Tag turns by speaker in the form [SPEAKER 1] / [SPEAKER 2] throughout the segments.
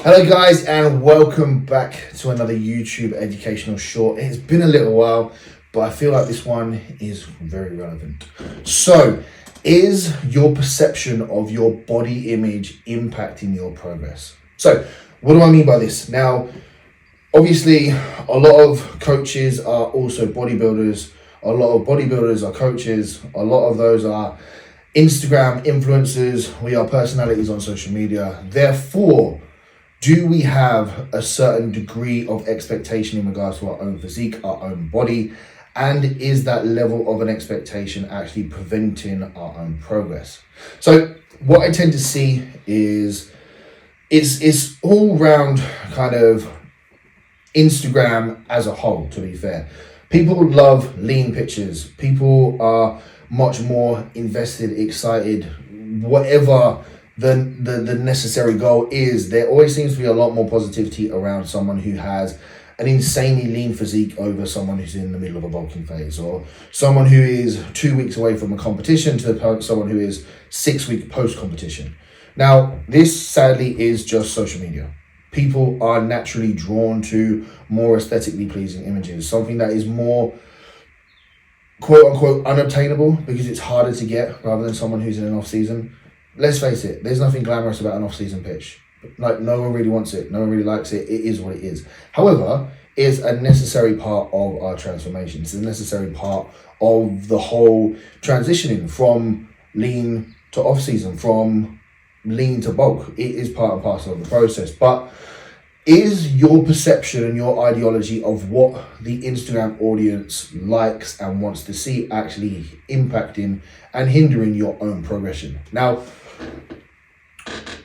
[SPEAKER 1] Hello guys, and welcome back to another YouTube educational short. It's been a little while, but I feel like this one is very relevant. So, is your perception of your body image impacting your progress? So, what do I mean by this? Now, obviously, a lot of coaches are also bodybuilders. A lot of bodybuilders are coaches. A lot of those are Instagram influencers. We are personalities on social media. Therefore, do we have a certain degree of expectation in regards to our own physique, our own body? And is that level of an expectation actually preventing our own progress? So what I tend to see is it's all round kind of Instagram as a whole, to be fair. People love lean pictures. People are much more invested, excited, whatever the necessary goal is. There always seems to be a lot more positivity around someone who has an insanely lean physique over someone who's in the middle of a bulking phase, or someone who is 2 weeks away from a competition to someone who is 6 week post competition. Now, this sadly is just social media. People are naturally drawn to more aesthetically pleasing images, something that is more quote unquote unobtainable because it's harder to get rather than someone who's in an off season. Let's face it, there's nothing glamorous about an off-season pitch. Like, no one really wants it, no one really likes it, it is what it is. However, it's a necessary part of our transformation. It's a necessary part of the whole transitioning from lean to off-season, from lean to bulk. It is part and parcel of the process. But is your perception and your ideology of what the Instagram audience likes and wants to see actually impacting and hindering your own progression? Now,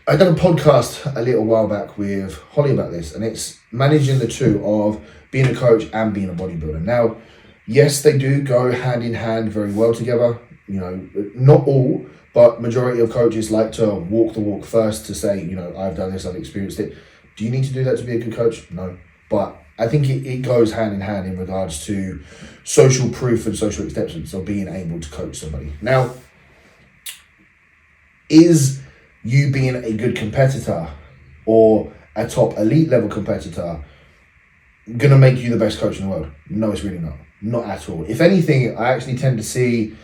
[SPEAKER 1] I done a podcast a little while back with Holly about this, and it's managing the two of being a coach and being a bodybuilder. Now, yes, they do go hand in hand very well together. You know, not all, but majority of coaches like to walk the walk first to say, you know, I've done this, I've experienced it. Do you need to do that to be a good coach? No. But I think it goes hand in hand in regards to social proof and social acceptance of being able to coach somebody. Now, is you being a good competitor or a top elite level competitor going to make you the best coach in the world? No, it's really not. Not at all. If anything, I actually tend to see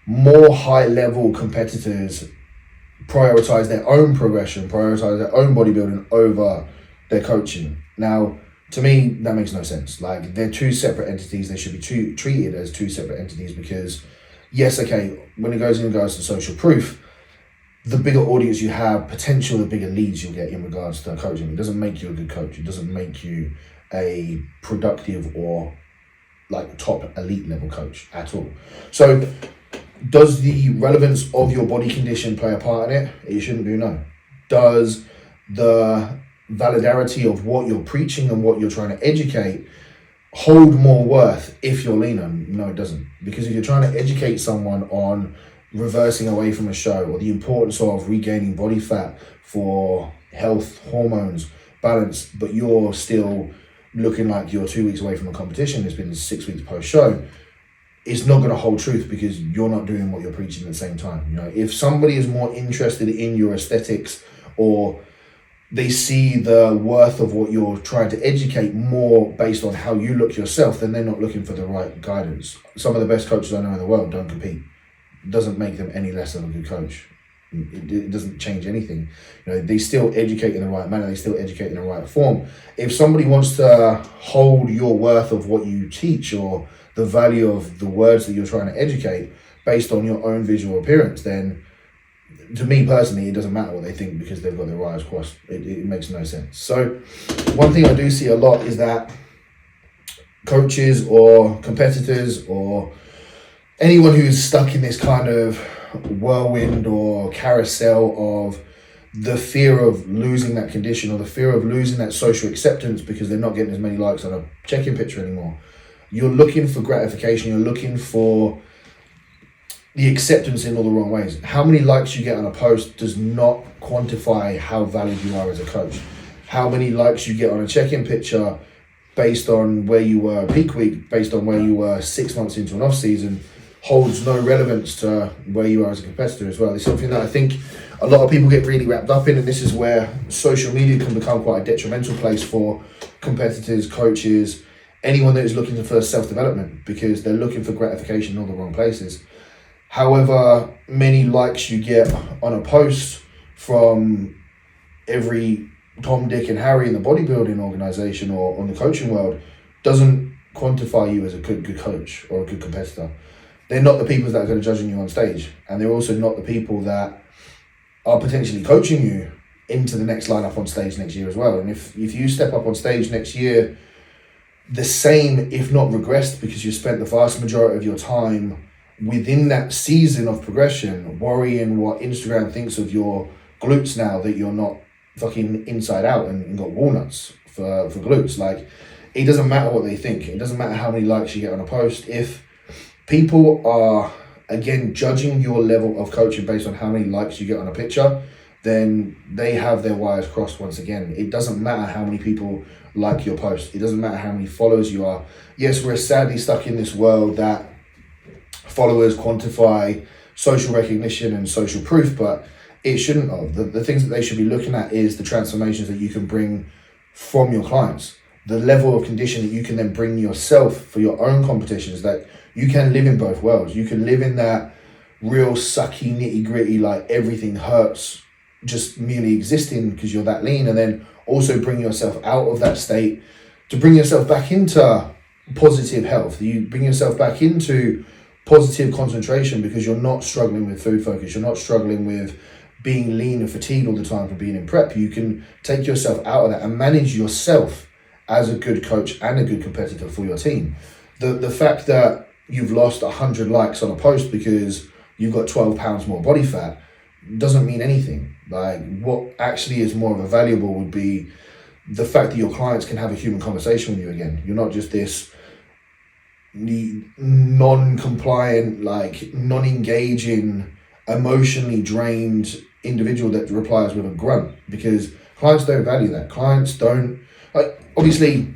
[SPEAKER 1] more high level competitors prioritize their own progression, prioritize their own bodybuilding over their coaching. Now, to me, that makes no sense. Like, they're two separate entities. They should be treated as two separate entities because, yes, okay, when it goes in regards to social proof, the bigger audience you have, potential, the bigger leads you'll get in regards to coaching. It doesn't make you a good coach. It doesn't make you a productive or like top elite level coach at all. So does the relevance of your body condition play a part in it? It shouldn't do, no. Does the validarity of what you're preaching and what you're trying to educate hold more worth if you're leaner? No, it doesn't. Because if you're trying to educate someone on reversing away from a show or the importance of regaining body fat for health, hormones, balance, but you're still looking like you're 2 weeks away from a competition, it's been 6 weeks post show, it's not going to hold truth because you're not doing what you're preaching at the same time. You know, if somebody is more interested in your aesthetics or they see the worth of what you're trying to educate more based on how you look yourself, then they're not looking for the right guidance. Some of the best coaches I know in the world don't compete. It doesn't make them any less of a good coach. It doesn't change anything. You know, they still educate in the right manner. They still educate in the right form. If somebody wants to hold your worth of what you teach or the value of the words that you're trying to educate based on your own visual appearance, then to me personally, it doesn't matter what they think because they've got their wires crossed. It makes no sense. So one thing I do see a lot is that coaches or competitors or anyone who's stuck in this kind of whirlwind or carousel of the fear of losing that condition or the fear of losing that social acceptance because they're not getting as many likes on a check-in picture anymore. You're looking for gratification. You're looking for the acceptance in all the wrong ways. How many likes you get on a post does not quantify how valid you are as a coach. How many likes you get on a check-in picture based on where you were peak week, based on where you were 6 months into an off season, holds no relevance to where you are as a competitor as well. It's something that I think a lot of people get really wrapped up in, and this is where social media can become quite a detrimental place for competitors, coaches, anyone that is looking for self-development, because they're looking for gratification in all the wrong places. However many likes you get on a post from every Tom, Dick and Harry in the bodybuilding organisation or on the coaching world doesn't quantify you as a good coach or a good competitor. They're not the people that are going to judge you on stage, and they're also not the people that are potentially coaching you into the next lineup on stage next year as well. And if you step up on stage next year the same, if not regressed, because you spent the vast majority of your time within that season of progression worrying what Instagram thinks of your glutes now that you're not fucking inside out and got walnuts for glutes. Like, it doesn't matter what they think. It doesn't matter how many likes you get on a post. If people are, again, judging your level of coaching based on how many likes you get on a picture, then they have their wires crossed once again. It doesn't matter how many people like your post. It doesn't matter how many followers you are. Yes, we're sadly stuck in this world that followers quantify social recognition and social proof, but it shouldn't have. The things that they should be looking at is the transformations that you can bring from your clients, the level of condition that you can then bring yourself for your own competitions, that you can live in both worlds. You can live in that real sucky, nitty gritty, like everything hurts just merely existing because you're that lean, and then also bring yourself out of that state to bring yourself back into positive health. You bring yourself back into positive concentration because you're not struggling with food focus. You're not struggling with being lean and fatigued all the time from being in prep. You can take yourself out of that and manage yourself as a good coach and a good competitor for your team. The fact that you've lost 100 likes on a post because you've got 12 pounds more body fat doesn't mean anything. Like, what actually is more of a valuable would be the fact that your clients can have a human conversation with you again. You're not just this non-compliant, like non-engaging, emotionally drained individual that replies with a grunt, because clients don't value that. Clients don't, like, obviously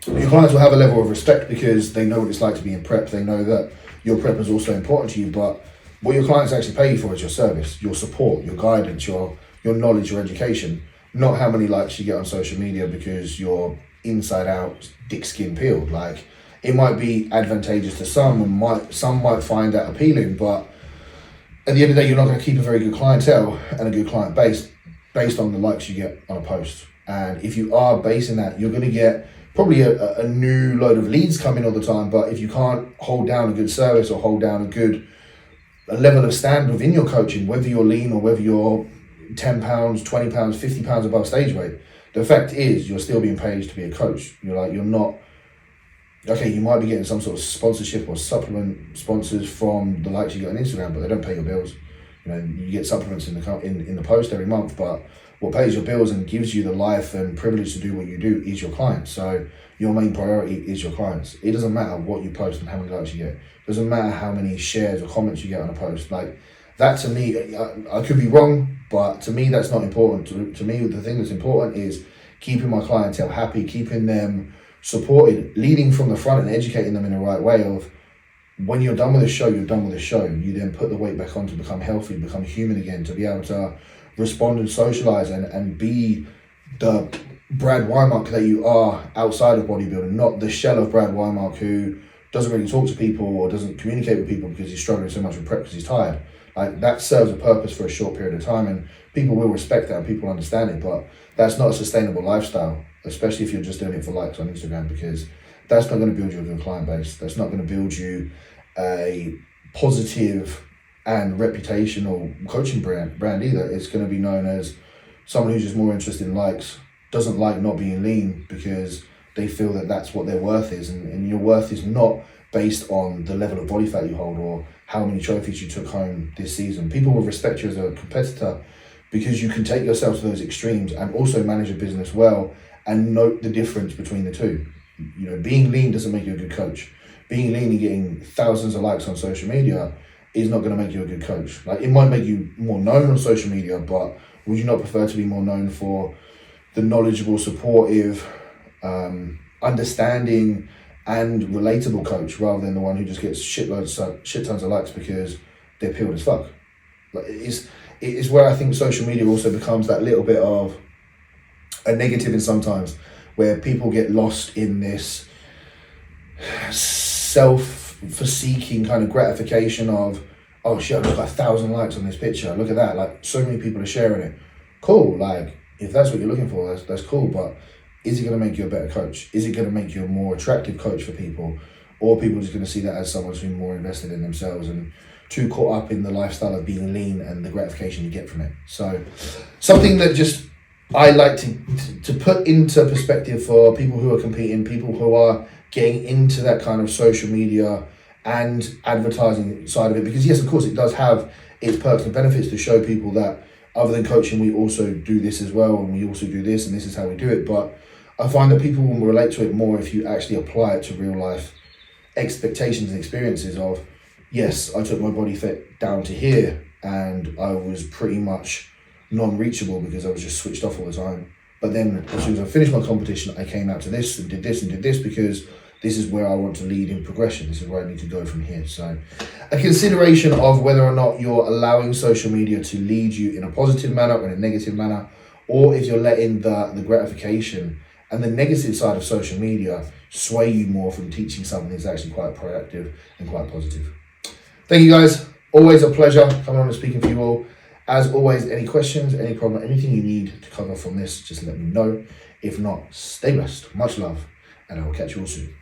[SPEAKER 1] your clients will have a level of respect because they know what it's like to be in prep. They know that your prep is also important to you, but what your clients actually pay you for is your service, your support, your guidance, your knowledge, your education, not how many likes you get on social media because you're inside out, dick skin peeled. Like, it might be advantageous to some, and some might find that appealing, but at the end of the day, you're not going to keep a very good clientele and a good client base based on the likes you get on a post. And if you are basing that, you're going to get probably a new load of leads coming all the time, but if you can't hold down a good service or hold down a level of standard within your coaching, whether you're lean or whether you're 10 pounds, 20 pounds, 50 pounds above stage weight, the fact is you're still being paid to be a coach. You're not, okay, you might be getting some sort of sponsorship or supplement sponsors from the likes you get on Instagram, but they don't pay your bills. You get supplements in the post every month, but what pays your bills and gives you the life and privilege to do what you do is your clients. So your main priority is your clients. It doesn't matter what you post and how many likes you get. It doesn't matter how many shares or comments you get on a post. Like, that, to me, I could be wrong, but to me that's not important. To me, the thing that's important is keeping my clientele happy, keeping them supported, leading from the front and educating them in the right way of, when you're done with the show, you're done with the show. You then put the weight back on to become healthy, become human again, to be able to respond and socialize and be the Brad Weimark that you are outside of bodybuilding, not the shell of Brad Weimark who doesn't really talk to people or doesn't communicate with people because he's struggling so much with prep because he's tired. Like, that serves a purpose for a short period of time, and people will respect that and people understand it, but that's not a sustainable lifestyle, especially if you're just doing it for likes on Instagram, because that's not going to build you a good client base. That's not going to build you a positive and reputational coaching brand either. It's going to be known as someone who's just more interested in likes, doesn't like not being lean because they feel that that's what their worth is, and your worth is not based on the level of body fat you hold or how many trophies you took home this season. People will respect you as a competitor because you can take yourself to those extremes and also manage a business well and note the difference between the two. Being lean doesn't make you a good coach. Being lean and getting thousands of likes on social media is not going to make you a good coach. Like, it might make you more known on social media, but would you not prefer to be more known for the knowledgeable, supportive, understanding and relatable coach rather than the one who just gets shit tons of likes because they're peeled as fuck. Like it's where I think social media also becomes that little bit of a negative in sometimes, where people get lost in this self-seeking kind of gratification of, oh shit, I've got 1,000 likes on this picture. Look at that. Like, so many people are sharing it. Cool. Like, if that's what you're looking for, that's cool. But is it going to make you a better coach? Is it going to make you a more attractive coach for people? Or are people just going to see that as someone who's more invested in themselves and too caught up in the lifestyle of being lean and the gratification you get from it? So something that just I like to put into perspective for people who are competing, people who are getting into that kind of social media and advertising side of it, because yes, of course, it does have its perks and benefits to show people that other than coaching, we also do this as well, and we also do this, and this is how we do it. But I find that people will relate to it more if you actually apply it to real life expectations and experiences of, yes, I took my body fat down to here and I was pretty much non-reachable because I was just switched off all the time. But then as soon as I finished my competition, I came out to this and did this because this is where I want to lead in progression. This is where I need to go from here. So a consideration of whether or not you're allowing social media to lead you in a positive manner or in a negative manner, or if you're letting the gratification and the negative side of social media sway you more from teaching something that's actually quite proactive and quite positive. Thank you guys. Always a pleasure coming on and speaking for you all. As always, any questions, any problem, anything you need to cover from this, just let me know. If not, stay blessed. Much love, and I will catch you all soon.